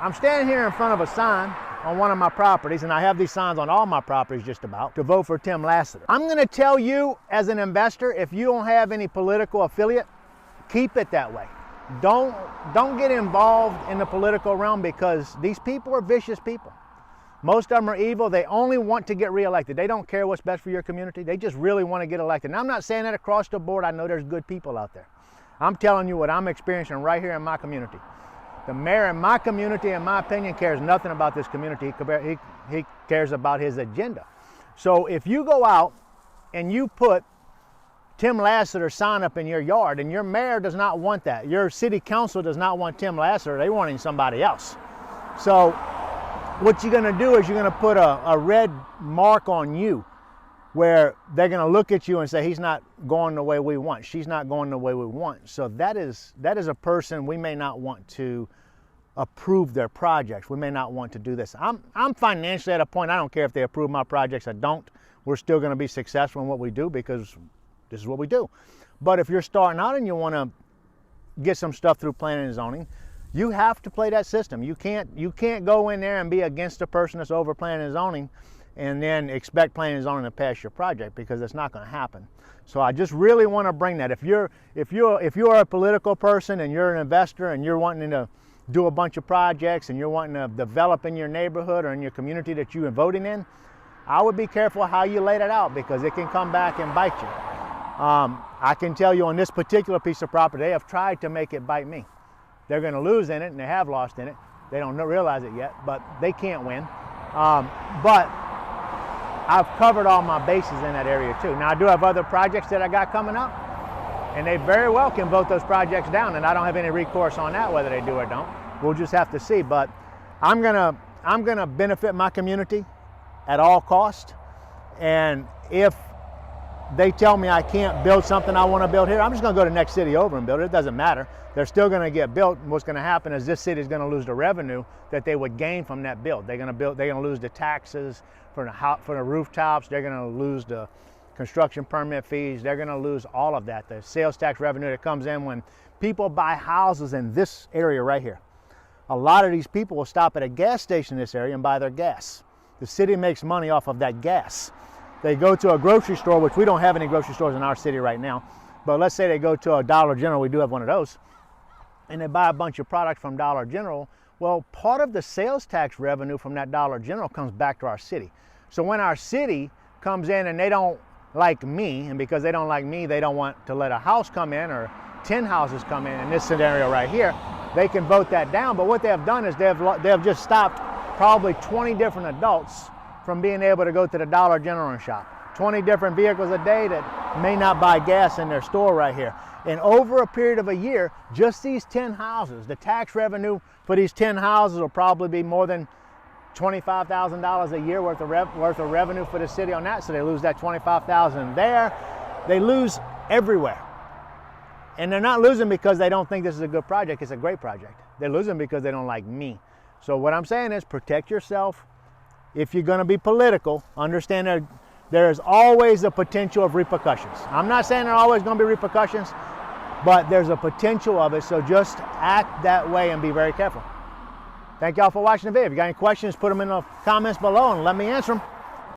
I'm standing here in front of a sign on one of my properties, and I have these signs on all my properties just about, to vote for Tim Lassiter. I'm going to tell you as an investor, if you don't have any political affiliate, keep it that way. Don't get involved in the political realm, because these people are vicious people. Most of them are evil. They only want to get reelected. They don't care what's best for your community. They just really want to get elected. And I'm not saying that across the board. I know there's good people out there. I'm telling you what I'm experiencing right here in my community. The mayor in my community, in my opinion, cares nothing about this community. He cares about his agenda. So if you go out and you put Tim Lassiter sign up in your yard, and your mayor does not want that, your city council does not want Tim Lassiter, they want somebody else. So what you're going to do is you're going to put a red mark on you, where they're going to look at you and say, he's not going the way we want, she's not going the way we want. So that is a person we may not want to approve their projects. We may not want to do this. I'm financially at a point, I don't care if they approve my projects or don't. We're still going to be successful in what we do, because this is what we do. But if you're starting out and you want to get some stuff through planning and zoning, you have to play that system. You can't go in there and be against a person that's over planning and zoning and then expect planning and zoning to pass your project, because it's not going to happen. So I just really want to bring that. If you're a political person and you're an investor and you're wanting to do a bunch of projects and you're wanting to develop in your neighborhood or in your community that you are voting in, I would be careful how you lay that out, because it can come back and bite you. I can tell you on this particular piece of property, they have tried to make it bite me. They're going to lose in it, and they have lost in it. They don't realize it yet, but they can't win. But I've covered all my bases in that area too. Now I do have other projects that I got coming up, and they very well can vote those projects down, and I don't have any recourse on that, whether they do or don't. We'll just have to see. But I'm gonna benefit my community at all cost, and if they tell me I can't build something I want to build here, I'm just going to go to the next city over and build it. It doesn't matter. They're still going to get built. And what's going to happen is this city is going to lose the revenue that they would gain from that build. They're going to lose the taxes for the rooftops. They're going to lose the construction permit fees. They're going to lose all of that. The sales tax revenue that comes in when people buy houses in this area right here. A lot of these people will stop at a gas station in this area and buy their gas. The city makes money off of that gas. They go to a grocery store, which we don't have any grocery stores in our city right now, but let's say they go to a Dollar General, we do have one of those, and they buy a bunch of products from Dollar General. Well, part of the sales tax revenue from that Dollar General comes back to our city. So when our city comes in and they don't like me, and because they don't like me, they don't want to let a house come in or 10 houses come in this scenario right here, they can vote that down. But what they have done is they have just stopped probably 20 different adults from being able to go to the Dollar General and shop. 20 different vehicles a day that may not buy gas in their store right here. And over a period of a year, just these 10 houses, the tax revenue for these 10 houses will probably be more than $25,000 a year worth of revenue for the city on that. So they lose that $25,000 there. They lose everywhere. And they're not losing because they don't think this is a good project. It's a great project. They're losing because they don't like me. So what I'm saying is, protect yourself. If you're going to be political, understand that there is always a potential of repercussions. I'm not saying there are always going to be repercussions, but there's a potential of it. So just act that way and be very careful. Thank y'all for watching the video. If you got any questions, put them in the comments below and let me answer them.